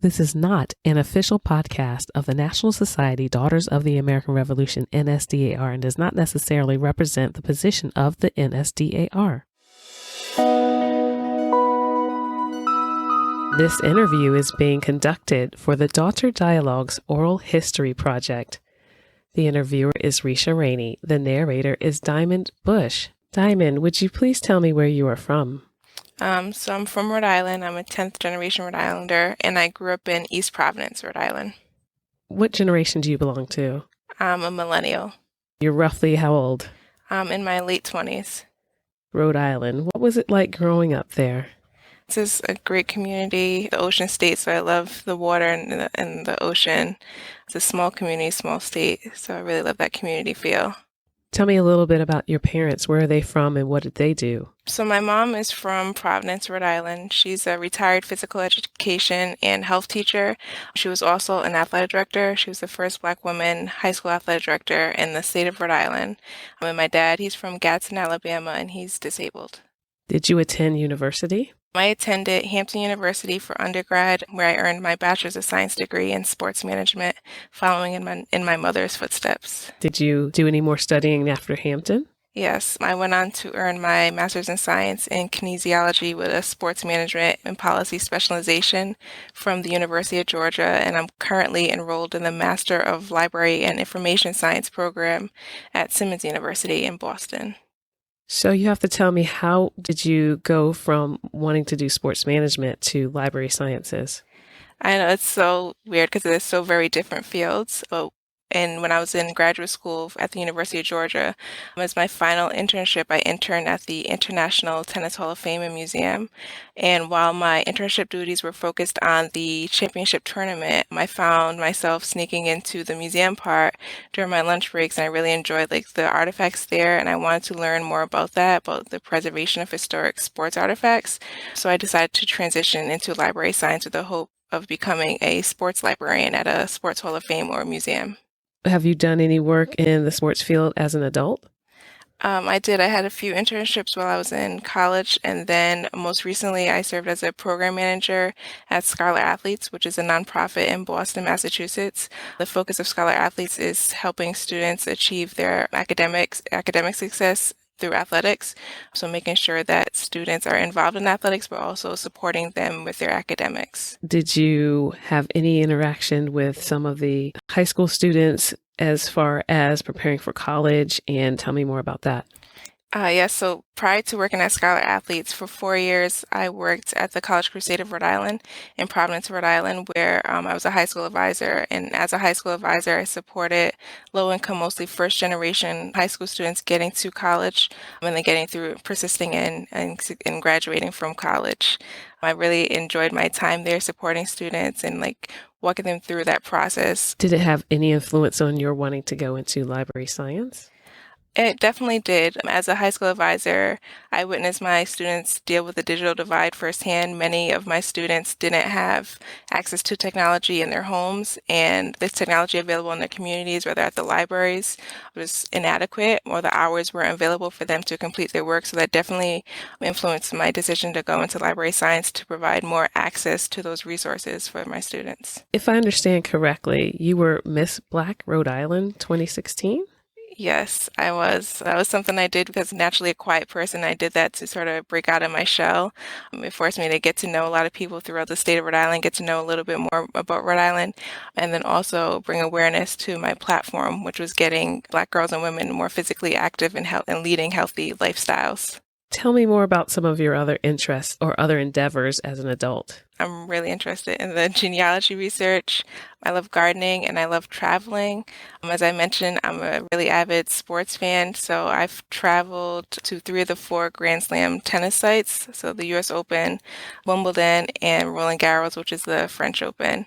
This is not an official podcast of the National Society Daughters of the American Revolution, NSDAR, and does not necessarily represent the position of the NSDAR. This interview is being conducted for the Daughter Dialogues Oral History Project. The interviewer is Risha Rainey. The narrator is Dymond Bush. Dymond, would you please tell me where you are from? So I'm from Rhode Island. I'm a 10th generation Rhode Islander, and I grew up in East Providence, Rhode Island. What generation do you belong to? I'm a millennial. You're roughly how old? I'm in my late 20s. Rhode Island. What was it like growing up there? This is a great community, the ocean state, so I love the water and the ocean. It's a small community, small state, so I really love that community feel. Tell me a little bit about your parents. Where are they from and what did they do? So my mom is from Providence, Rhode Island. She's a retired physical education and health teacher. She was also an athletic director. She was the first Black woman high school athletic director in the state of Rhode Island. And my dad, he's from Gadsden, Alabama, and he's disabled. Did you attend university? I attended Hampton University for undergrad, where I earned my Bachelor's of Science degree in sports management, following in my mother's footsteps. Did you do any more studying after Hampton? Yes, I went on to earn my Master's in Science in Kinesiology with a sports management and policy specialization from the University of Georgia, and I'm currently enrolled in the Master of Library and Information Science program at Simmons University in Boston. So you have to tell me, how did you go from wanting to do sports management to library sciences? I know it's so weird because they're so very different fields. And when I was in graduate school at the University of Georgia, as my final internship, I interned at the International Tennis Hall of Fame and Museum. And while my internship duties were focused on the championship tournament, I found myself sneaking into the museum part during my lunch breaks, and I really enjoyed the artifacts there, and I wanted to learn more about that, about the preservation of historic sports artifacts. So I decided to transition into library science with the hope of becoming a sports librarian at a sports hall of fame or museum. Have you done any work in the sports field as an adult? I did. I had a few internships while I was in college, and then most recently I served as a program manager at Scholar Athletes, which is a nonprofit in Boston, Massachusetts. The focus of Scholar Athletes is helping students achieve their academic success through athletics. So making sure that students are involved in athletics, but also supporting them with their academics. Did you have any interaction with some of the high school students as far as preparing for college? And tell me more about that. Yes, so prior to working at Scholar Athletes for 4 years, I worked at the College Crusade of Rhode Island in Providence, Rhode Island, where I was a high school advisor. And as a high school advisor, I supported low-income, mostly first-generation high school students getting to college and then getting through, persisting in and graduating from college. I really enjoyed my time there supporting students and walking them through that process. Did it have any influence on your wanting to go into library science? It definitely did. As a high school advisor, I witnessed my students deal with the digital divide firsthand. Many of my students didn't have access to technology in their homes, and this technology available in their communities, whether at the libraries, was inadequate, or the hours weren't available for them to complete their work. So that definitely influenced my decision to go into library science to provide more access to those resources for my students. If I understand correctly, you were Miss Black Rhode Island 2016? Yes, I was. That was something I did because I'm naturally a quiet person. I did that to sort of break out of my shell. It forced me to get to know a lot of people throughout the state of Rhode Island, get to know a little bit more about Rhode Island, and then also bring awareness to my platform, which was getting Black girls and women more physically active and leading healthy lifestyles. Tell me more about some of your other interests or other endeavors as an adult. I'm really interested in the genealogy research. I love gardening and I love traveling. As I mentioned, I'm a really avid sports fan, so I've traveled to 3 of the 4 Grand Slam tennis sites, so the US Open, Wimbledon, and Roland Garros, which is the French Open.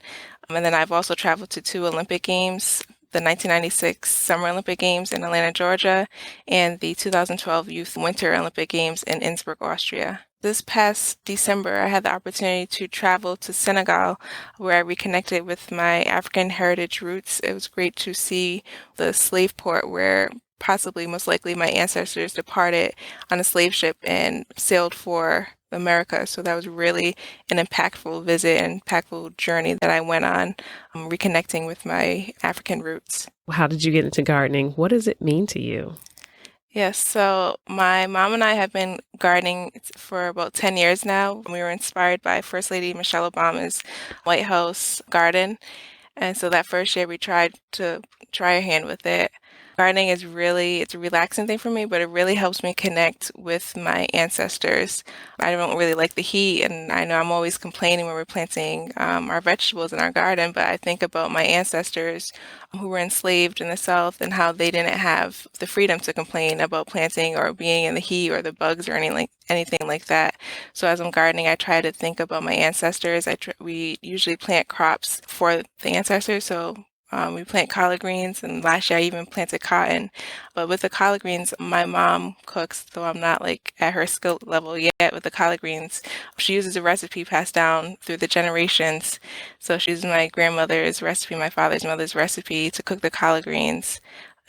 And then I've also traveled to 2 Olympic Games, the 1996 Summer Olympic Games in Atlanta, Georgia, and the 2012 Youth Winter Olympic Games in Innsbruck, Austria. This past December, I had the opportunity to travel to Senegal, where I reconnected with my African heritage roots. It was great to see the slave port where possibly, most likely, my ancestors departed on a slave ship and sailed for America. So that was really an impactful visit and impactful journey that I went on, reconnecting with my African roots. How did you get into gardening? What does it mean to you? Yes, so my mom and I have been gardening for about 10 years now. We were inspired by First Lady Michelle Obama's White House garden. And so that first year we tried to try our hand with it. Gardening is really, it's a relaxing thing for me, but it really helps me connect with my ancestors. I don't really like the heat, and I know I'm always complaining when we're planting our vegetables in our garden, but I think about my ancestors who were enslaved in the South and how they didn't have the freedom to complain about planting or being in the heat or the bugs or anything like that. So as I'm gardening, I try to think about my ancestors. We usually plant crops for the ancestors, so we plant collard greens, and last year I even planted cotton. But with the collard greens, my mom cooks, though I'm not like at her skill level yet with the collard greens. She uses a recipe passed down through the generations. So she uses my grandmother's recipe, my father's mother's recipe to cook the collard greens.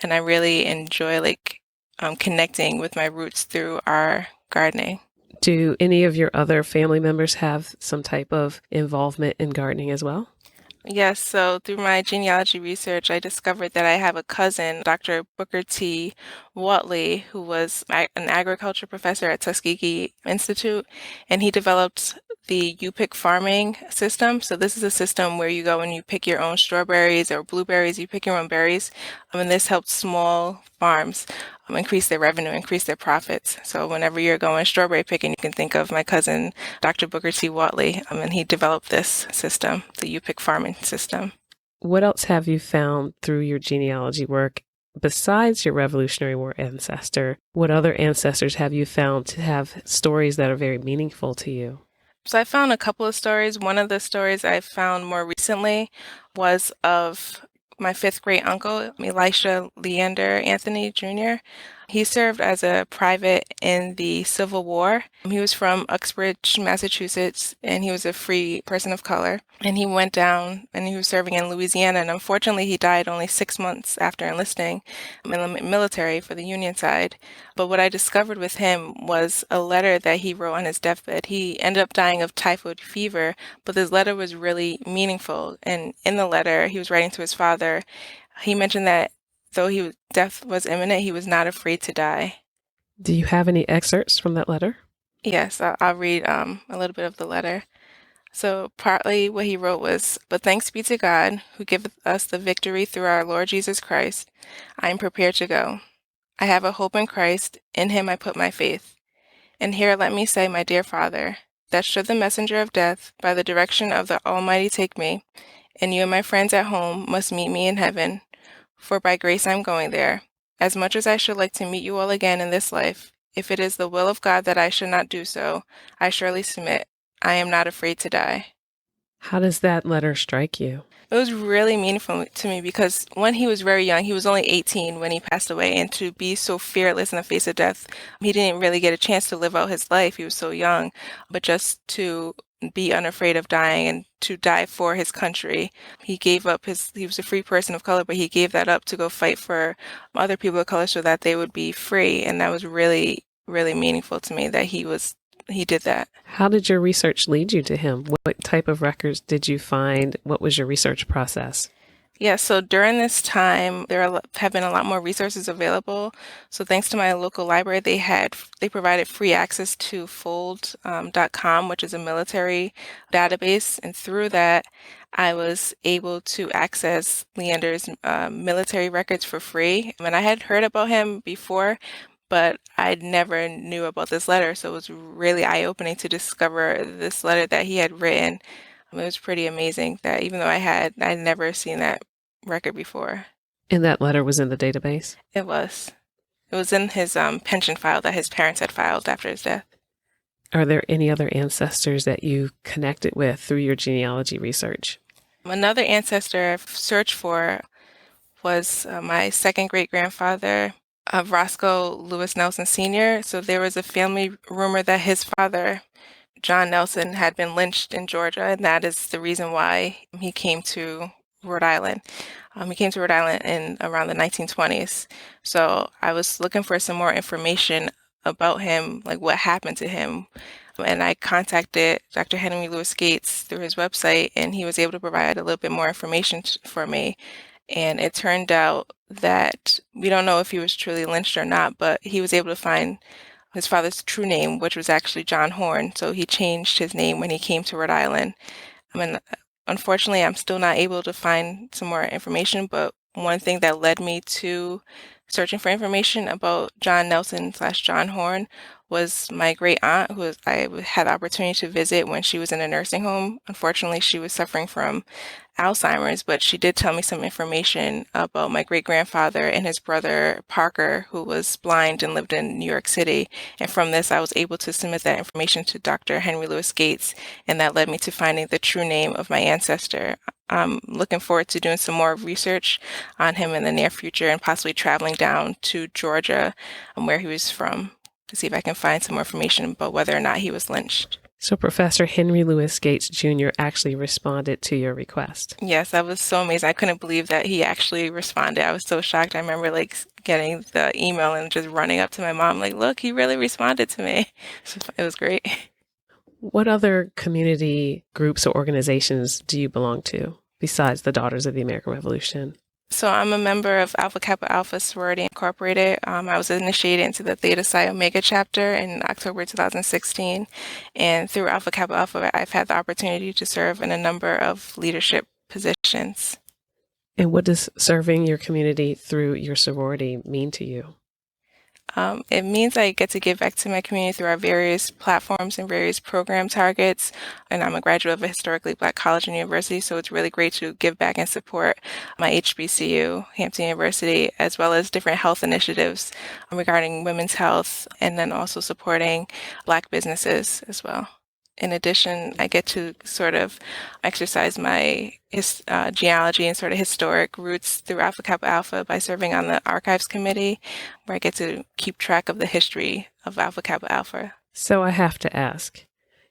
And I really enjoy connecting with my roots through our gardening. Do any of your other family members have some type of involvement in gardening as well? Yes, so through my genealogy research, I discovered that I have a cousin, Dr. Booker T. Watley, who was an agriculture professor at Tuskegee Institute, and he developed the U-pick farming system. So this is a system where you go and you pick your own strawberries or blueberries, you pick your own berries, and this helps small farms increase their revenue, increase their profits. So whenever you're going strawberry picking, you can think of my cousin, Dr. Booker T. Watley, and he developed this system, the U-pick farming system. What else have you found through your genealogy work besides your Revolutionary War ancestor? What other ancestors have you found to have stories that are very meaningful to you? So I found a couple of stories. One of the stories I found more recently was of my fifth great uncle, Elisha Leander Anthony Jr. He served as a private in the Civil War. He was from Uxbridge, Massachusetts, and he was a free person of color. And he went down and he was serving in Louisiana. And unfortunately, he died only 6 months after enlisting in the military for the Union side. But what I discovered with him was a letter that he wrote on his deathbed. He ended up dying of typhoid fever, but this letter was really meaningful. And in the letter, he was writing to his father. He mentioned that though death was imminent, he was not afraid to die. Do you have any excerpts from that letter? Yes, I'll read a little bit of the letter. So partly what he wrote was, "But thanks be to God, who giveth us the victory through our Lord Jesus Christ. I am prepared to go. I have a hope in Christ, in him I put my faith. And here let me say, my dear Father, that should the messenger of death by the direction of the Almighty take me, and you and my friends at home must meet me in heaven, for by grace I am going there. As much as I should like to meet you all again in this life, if it is the will of God that I should not do so, I surely submit. I am not afraid to die." How does that letter strike you? It was really meaningful to me because when he was very young, he was only 18 when he passed away, and to be so fearless in the face of death, he didn't really get a chance to live out his life. He was so young, but just to be unafraid of dying and to die for his country. He was a free person of color, but he gave that up to go fight for other people of color so that they would be free. And that was really, really meaningful to me that he did that. How did your research lead you to him? What type of records did you find? What was your research process? Yeah, so during this time, have been a lot more resources available. So thanks to my local library, they provided free access to fold.com, which is a military database, and through that, I was able to access Leander's military records for free. And I had heard about him before, but I never knew about this letter, so it was really eye-opening to discover this letter that he had written. It was pretty amazing that even though I'd never seen that record before. And that letter was in the database? It was. It was in his pension file that his parents had filed after his death. Are there any other ancestors that you connected with through your genealogy research? Another ancestor I've searched for was my second great-grandfather, Roscoe Lewis Nelson Sr. So there was a family rumor that his father, John Nelson, had been lynched in Georgia, and that is the reason why he came to Rhode Island. He came to Rhode Island in around the 1920s. So I was looking for some more information about him, like what happened to him. And I contacted Dr. Henry Louis Gates through his website, and he was able to provide a little bit more information for me. And it turned out that we don't know if he was truly lynched or not, but he was able to find his father's true name, which was actually John Horn. So he changed his name when he came to Rhode Island. I mean, unfortunately, I'm still not able to find some more information, but one thing that led me to searching for information about John Nelson slash John Horn was my great aunt, I had the opportunity to visit when she was in a nursing home. Unfortunately, she was suffering from Alzheimer's, but she did tell me some information about my great grandfather and his brother Parker, who was blind and lived in New York City. And from this, I was able to submit that information to Dr. Henry Louis Gates, and that led me to finding the true name of my ancestor. I'm looking forward to doing some more research on him in the near future and possibly traveling down to Georgia, where he was from, to see if I can find some more information about whether or not he was lynched. So Professor Henry Louis Gates Jr. actually responded to your request. Yes, that was so amazing. I couldn't believe that he actually responded. I was so shocked. I remember like getting the email and just running up to my mom, like, look, he really responded to me. So it was great. What other community groups or organizations do you belong to besides the Daughters of the American Revolution? So I'm a member of Alpha Kappa Alpha Sorority Incorporated. I was initiated into the Theta Psi Omega chapter in October 2016. And through Alpha Kappa Alpha, I've had the opportunity to serve in a number of leadership positions. And what does serving your community through your sorority mean to you? It means I get to give back to my community through our various platforms and various program targets. And I'm a graduate of a historically Black college and university, so it's really great to give back and support my HBCU, Hampton University, as well as different health initiatives regarding women's health, and then also supporting Black businesses as well. In addition, I get to sort of exercise my genealogy and sort of historic roots through Alpha Kappa Alpha by serving on the Archives Committee, where I get to keep track of the history of Alpha Kappa Alpha. So I have to ask,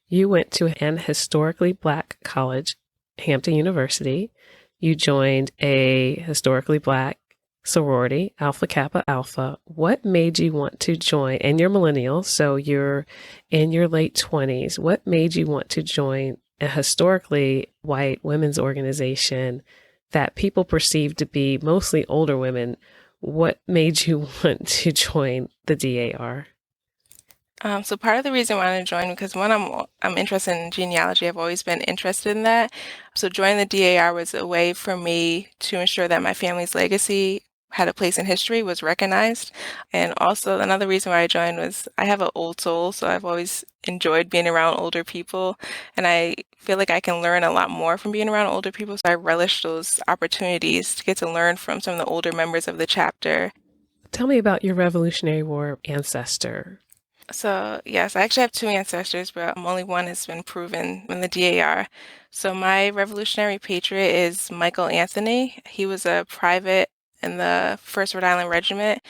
you went to an historically Black college, Hampton University. You joined a historically Black sorority, Alpha Kappa Alpha. What made you want to join? And you're millennial, so you're in your late 20s. What made you want to join a historically white women's organization that people perceive to be mostly older women? What made you want to join the DAR? So part of the reason why I wanted to join, because one, I'm interested in genealogy. I've always been interested in that. So joining the DAR was a way for me to ensure that my family's legacy had a place in history, was recognized. And also another reason why I joined was I have an old soul, so I've always enjoyed being around older people. And I feel like I can learn a lot more from being around older people. So I relish those opportunities to get to learn from some of the older members of the chapter. Tell me about your Revolutionary War ancestor. So yes, I actually have two ancestors, but only one has been proven in the DAR. So my Revolutionary Patriot is Michael Anthony. He was a private in the 1st Rhode Island Regiment.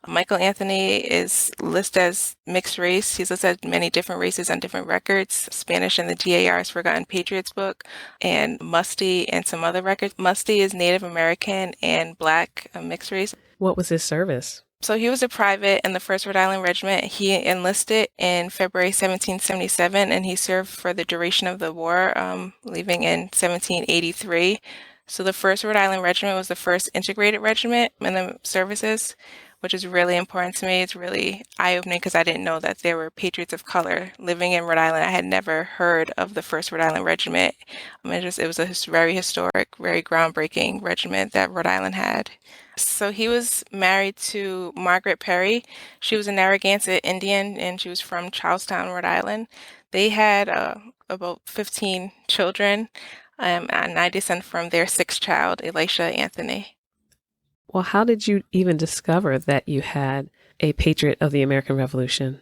Michael Anthony is listed as mixed race. He's listed as many different races on different records. Spanish in the DAR's Forgotten Patriots book, and Musty and some other records. Musty is Native American and Black, mixed race. What was his service? So he was a private in the 1st Rhode Island Regiment. He enlisted in February 1777, and he served for the duration of the war, leaving in 1783. So the 1st Rhode Island Regiment was the first integrated regiment in the services, which is really important to me. It's really eye-opening because I didn't know that there were patriots of color living in Rhode Island. I had never heard of the 1st Rhode Island Regiment. It was a very historic, very groundbreaking regiment that Rhode Island had. So he was married to Margaret Perry. She was a Narragansett Indian, and she was from Charlestown, Rhode Island. They had about 15 children, and I descend from their 6th child, Elisha Anthony. Well, how did you even discover that you had a patriot of the American Revolution?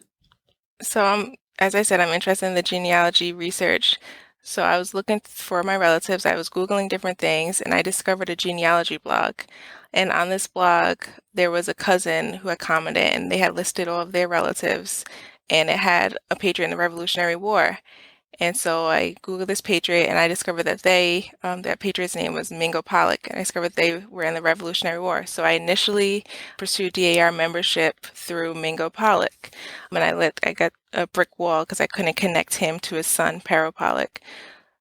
So, as I said, I'm interested in the genealogy research. So I was looking for my relatives. I was Googling different things, and I discovered a genealogy blog. And on this blog, there was a cousin who had commented, and they had listed all of their relatives, and it had a patriot in the Revolutionary War. And so I Googled this patriot and I discovered that that patriot's name was Mingo Pollock. And I discovered they were in the Revolutionary War. So I initially pursued DAR membership through Mingo Pollock. And I got a brick wall because I couldn't connect him to his son, Pero Pollock.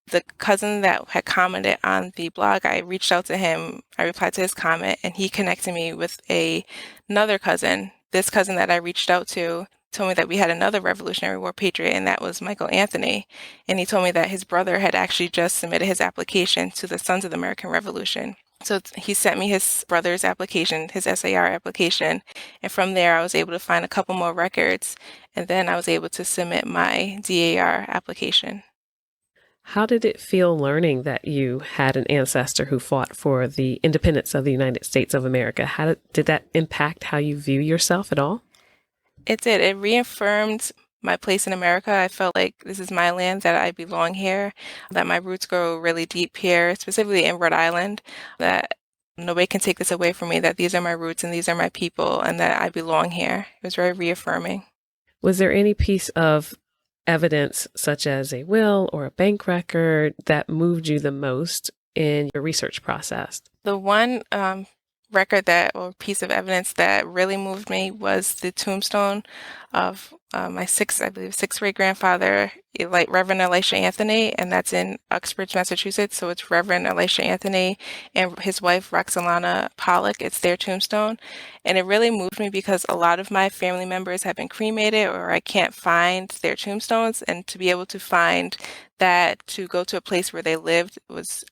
The cousin that had commented on the blog, I reached out to him. I replied to his comment, and he connected me with another cousin. This cousin that I reached out to told me that we had another Revolutionary War patriot, and that was Michael Anthony. And he told me that his brother had actually just submitted his application to the Sons of the American Revolution. So he sent me his brother's application, his SAR application, and from there I was able to find a couple more records, and then I was able to submit my DAR application. How did it feel learning that you had an ancestor who fought for the independence of the United States of America? Did that impact how you view yourself at all? It did. It reaffirmed my place in America. I felt like this is my land, that I belong here, that my roots go really deep here, specifically in Rhode Island, that nobody can take this away from me, that these are my roots and these are my people, and that I belong here. It was very reaffirming. Was there any piece of evidence, such as a will or a bank record, that moved you the most in your research process? The one record or piece of evidence that really moved me was the tombstone of my sixth great grandfather, like Reverend Elisha Anthony, and that's in Uxbridge, Massachusetts. So it's Reverend Elisha Anthony and his wife Roxalana Pollock. It's their tombstone, and it really moved me because a lot of my family members have been cremated, or I can't find their tombstones, and to be able to find that, to go to a place where they lived was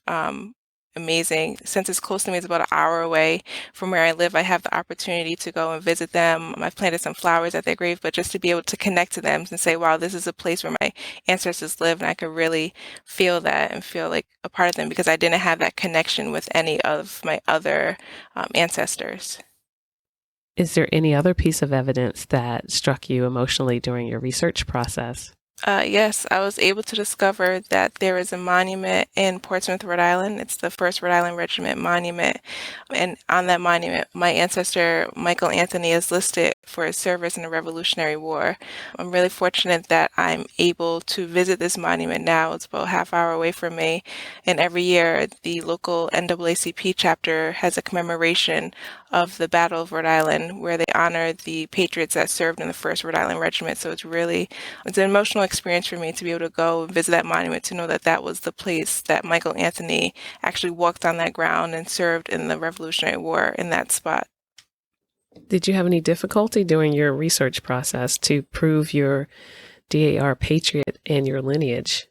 amazing. Since it's close to me, it's about an hour away from where I live, I have the opportunity to go and visit them. I've planted some flowers at their grave, but just to be able to connect to them and say, wow, this is a place where my ancestors lived, and I could really feel that and feel like a part of them, because I didn't have that connection with any of my other ancestors. Is there any other piece of evidence that struck you emotionally during your research process? Yes, I was able to discover that there is a monument in Portsmouth, Rhode Island. It's the 1st Rhode Island Regiment Monument. And on that monument, my ancestor, Michael Anthony, is listed for his service in the Revolutionary War. I'm really fortunate that I'm able to visit this monument now. It's about a half hour away from me. And every year, the local NAACP chapter has a commemoration of the Battle of Rhode Island, where they honor the patriots that served in the 1st Rhode Island Regiment. So it's an emotional experience for me to be able to go and visit that monument, to know that that was the place that Michael Anthony actually walked on that ground and served in the Revolutionary War in that spot. Did you have any difficulty during your research process to prove your DAR patriot and your lineage?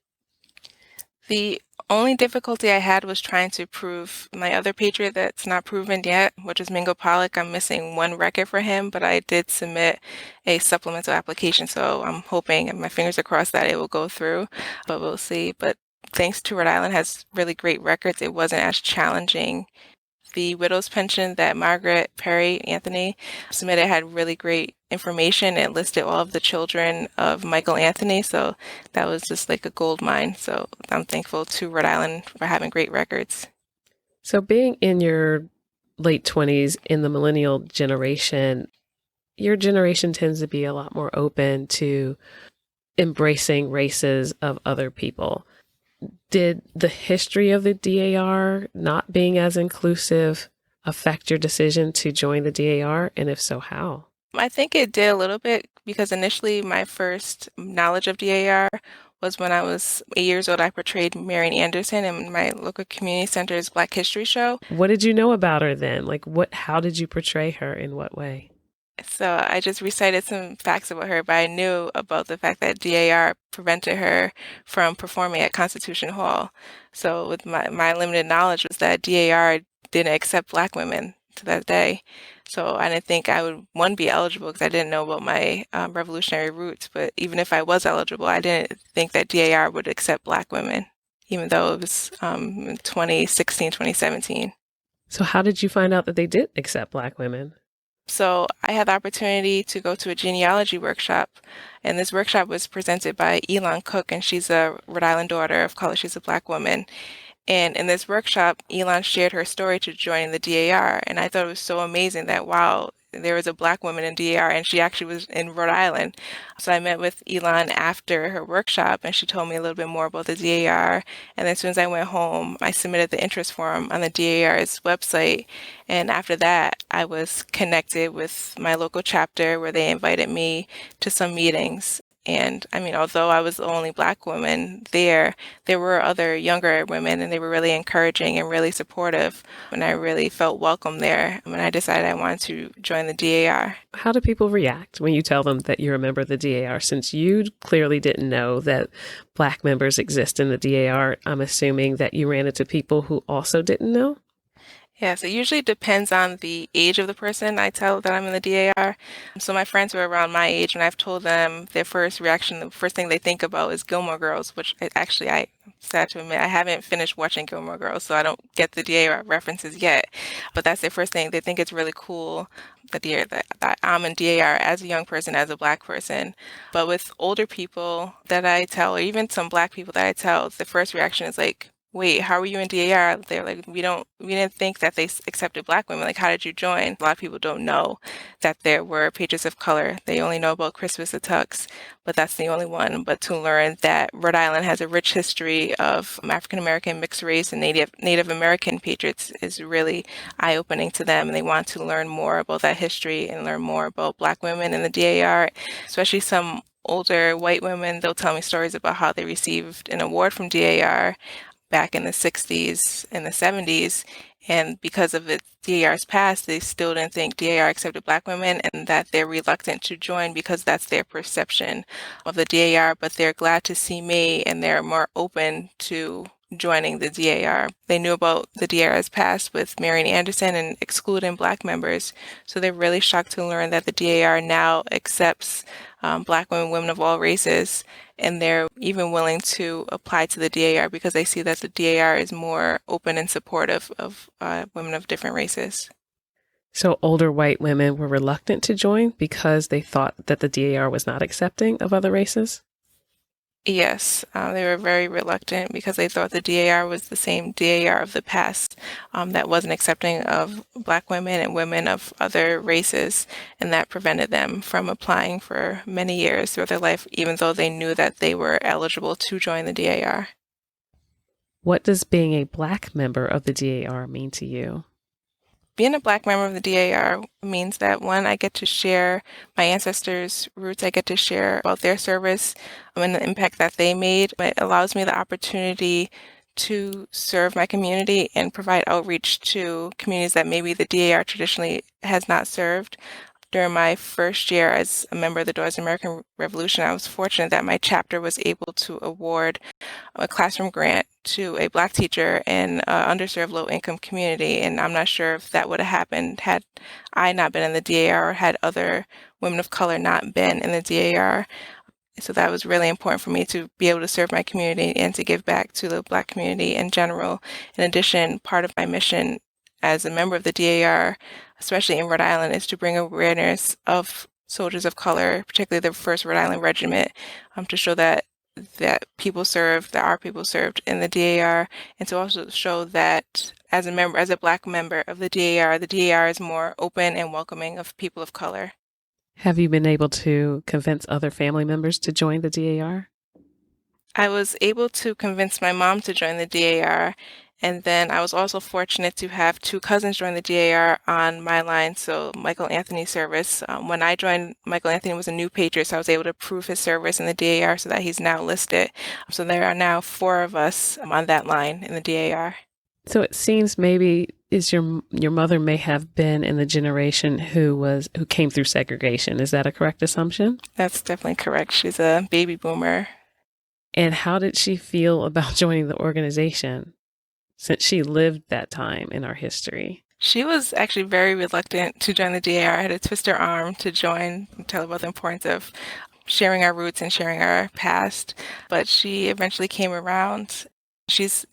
The only difficulty I had was trying to prove my other patriot that's not proven yet, which is Mingo Pollock. I'm missing one record for him, but I did submit a supplemental application, so I'm hoping, and my fingers are crossed, that it will go through, but we'll see. But thanks to Rhode Island has really great records, it wasn't as challenging. The widow's pension that Margaret Perry Anthony submitted had really great information. It listed all of the children of Michael Anthony, so that was just like a gold mine. So I'm thankful to Rhode Island for having great records. So being in your late 20s in the millennial generation, your generation tends to be a lot more open to embracing races of other people. Did the history of the DAR not being as inclusive affect your decision to join the DAR? And if so, how? I think it did a little bit, because initially my first knowledge of DAR was when I was 8 years old. I portrayed Marian Anderson in my local community center's Black History show. What did you know about her then? How did you portray her? In what way? So I just recited some facts about her, but I knew about the fact that DAR prevented her from performing at Constitution Hall. So with my limited knowledge was that DAR didn't accept Black women to that day. So I didn't think I would, one, be eligible, because I didn't know about my revolutionary roots. But even if I was eligible, I didn't think that DAR would accept Black women, even though it was 2016, 2017. So how did you find out that they did accept Black women? So I had the opportunity to go to a genealogy workshop, and this workshop was presented by Elon Cook, and she's a Rhode Island daughter of color. She's a Black woman. And in this workshop, Elon shared her story to join the DAR, and I thought it was so amazing that, wow, there was a Black woman in DAR, and she actually was in Rhode Island. So I met with Elon after her workshop, and she told me a little bit more about the DAR. And then as soon as I went home, I submitted the interest form on the DAR's website. And after that, I was connected with my local chapter where they invited me to some meetings. And I mean, although I was the only Black woman there were other younger women, and they were really encouraging and really supportive. And I really felt welcome there when I decided I wanted to join the DAR. How do people react when you tell them that you're a member of the DAR? Since you clearly didn't know that Black members exist in the DAR, I'm assuming that you ran into people who also didn't know? Yes, it usually depends on the age of the person I tell that I'm in the DAR. So my friends who are around my age, and I've told them their first reaction, the first thing they think about is Gilmore Girls, which actually I sad to admit I haven't finished watching Gilmore Girls, so I don't get the DAR references yet. But that's their first thing. They think it's really cool that I'm in DAR as a young person, as a Black person. But with older people that I tell, or even some Black people that I tell, the first reaction is like, wait, how are you in DAR? They're like, we didn't think that they accepted Black women. Like, how did you join? A lot of people don't know that there were pages of color. They only know about Crispus Attucks, but that's the only one. But to learn that Rhode Island has a rich history of African American, mixed race, and Native American patriots is really eye-opening to them. And they want to learn more about that history and learn more about Black women in the DAR, especially some older white women. They'll tell me stories about how they received an award from DAR back in the 60s and the 70s. And because of the DAR's past, they still didn't think DAR accepted Black women, and that they're reluctant to join because that's their perception of the DAR. But they're glad to see me, and they're more open to joining the DAR. They knew about the DAR's past with Marian Anderson and excluding Black members. So they're really shocked to learn that the DAR now accepts Black women, women of all races, and they're even willing to apply to the DAR because they see that the DAR is more open and supportive of women of different races. So older white women were reluctant to join because they thought that the DAR was not accepting of other races? Yes, they were very reluctant because they thought the DAR was the same DAR of the past that wasn't accepting of Black women and women of other races, and that prevented them from applying for many years throughout their life, even though they knew that they were eligible to join the DAR. What does being a Black member of the DAR mean to you? Being a Black member of the DAR means that, one, I get to share my ancestors' roots. I get to share about their service and the impact that they made. It allows me the opportunity to serve my community and provide outreach to communities that maybe the DAR traditionally has not served. During my first year as a member of the Daughters of the American Revolution, I was fortunate that my chapter was able to award a classroom grant to a Black teacher in an underserved low-income community. And I'm not sure if that would have happened had I not been in the DAR or had other women of color not been in the DAR. So that was really important for me to be able to serve my community and to give back to the Black community in general. In addition, part of my mission as a member of the DAR, especially in Rhode Island, is to bring awareness of soldiers of color, particularly the 1st Rhode Island Regiment, to show that people served, that our people served in the DAR, and to also show that as a Black member of the DAR is more open and welcoming of people of color. Have you been able to convince other family members to join the DAR? I was able to convince my mom to join the DAR, and then I was also fortunate to have 2 cousins join the DAR on my line, so Michael Anthony's service. When I joined, Michael Anthony was a new patriot, so I was able to prove his service in the DAR so that he's now listed. So there are now 4 of us on that line in the DAR. So it seems maybe your mother may have been in the generation who came through segregation. Is that a correct assumption? That's definitely correct. She's a baby boomer. And how did she feel about joining the organization, since she lived that time in our history? She was actually very reluctant to join the DAR. I had to twist her arm to join and tell her about the importance of sharing our roots and sharing our past. But she eventually came around. She's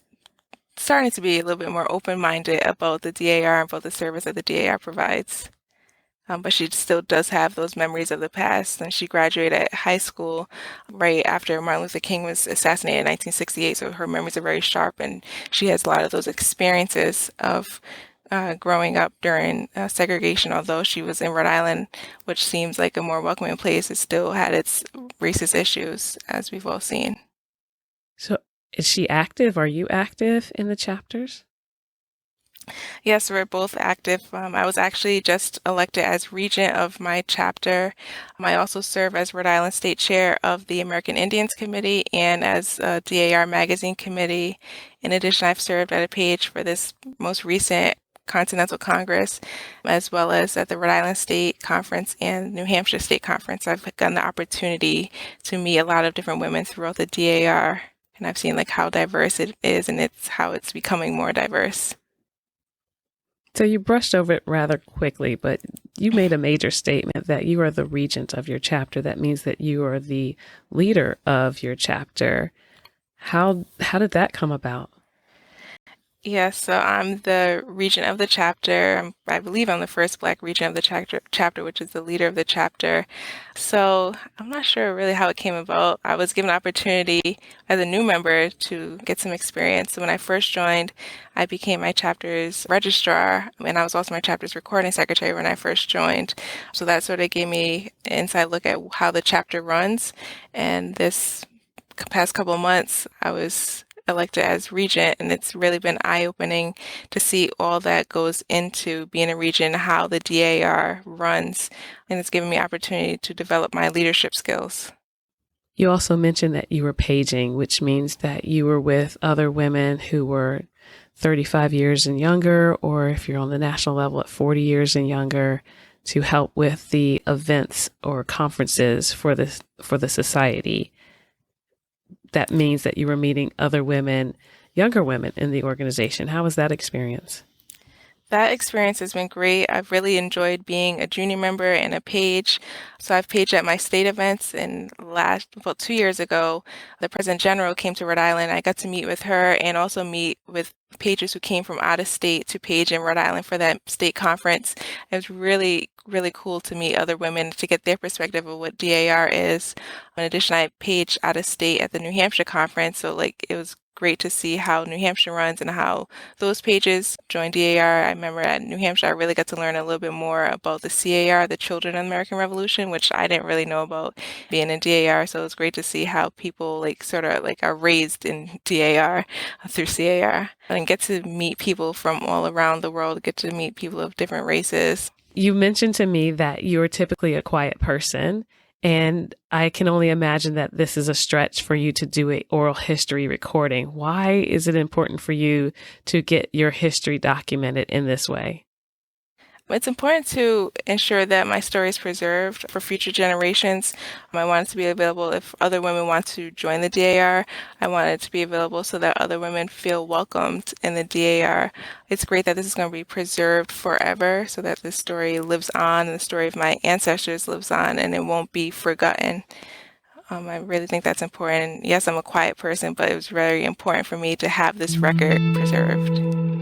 starting to be a little bit more open-minded about the DAR and about the service that the DAR provides. But she still does have those memories of the past. And she graduated high school right after Martin Luther King was assassinated in 1968. So her memories are very sharp, and she has a lot of those experiences of growing up during segregation, although she was in Rhode Island, which seems like a more welcoming place, it still had its racist issues, as we've all seen. So is she active? Are you active in the chapters? Yes, we're both active. I was actually just elected as regent of my chapter. I also serve as Rhode Island State Chair of the American Indians Committee and as DAR Magazine Committee. In addition, I've served at a page for this most recent Continental Congress, as well as at the Rhode Island State Conference and New Hampshire State Conference. I've gotten the opportunity to meet a lot of different women throughout the DAR, and I've seen like how diverse it is and it's how it's becoming more diverse. So you brushed over it rather quickly, but you made a major statement that you are the regent of your chapter. That means that you are the leader of your chapter. How did that come about? Yes, so I'm the regent of the chapter. I believe I'm the first Black regent of the chapter, which is the leader of the chapter. So I'm not sure really how it came about. I was given an opportunity as a new member to get some experience. So when I first joined, I became my chapter's registrar, and I was also my chapter's recording secretary when I first joined. So that sort of gave me an inside look at how the chapter runs. And this past couple of months, I was elected as regent, and it's really been eye-opening to see all that goes into being a regent, how the DAR runs, and it's given me opportunity to develop my leadership skills. You also mentioned that you were paging, which means that you were with other women who were 35 years and younger, or if you're on the national level at 40 years and younger, to help with the events or conferences for the society. That means that you were meeting other women, younger women in the organization. How was that experience? That experience has been great. I've really enjoyed being a junior member and a page. So I've paged at my state events, and 2 years ago, the President General came to Rhode Island. I got to meet with her and also meet with pages who came from out of state to page in Rhode Island for that state conference. It was really, really cool to meet other women to get their perspective of what DAR is. In addition, I paged out of state at the New Hampshire conference. So it was great to see how New Hampshire runs and how those pages join DAR. I remember at New Hampshire, I really got to learn a little bit more about the CAR, the Children of the American Revolution, which I didn't really know about being in DAR. So it was great to see how people are raised in DAR through CAR and get to meet people from all around the world, get to meet people of different races. You mentioned to me that you're typically a quiet person, and I can only imagine that this is a stretch for you to do a oral history recording. Why is it important for you to get your history documented in this way? It's important to ensure that my story is preserved for future generations. I want it to be available if other women want to join the DAR. I want it to be available so that other women feel welcomed in the DAR. It's great that this is going to be preserved forever so that this story lives on and the story of my ancestors lives on and it won't be forgotten. I really think that's important. Yes, I'm a quiet person, but it was very important for me to have this record preserved.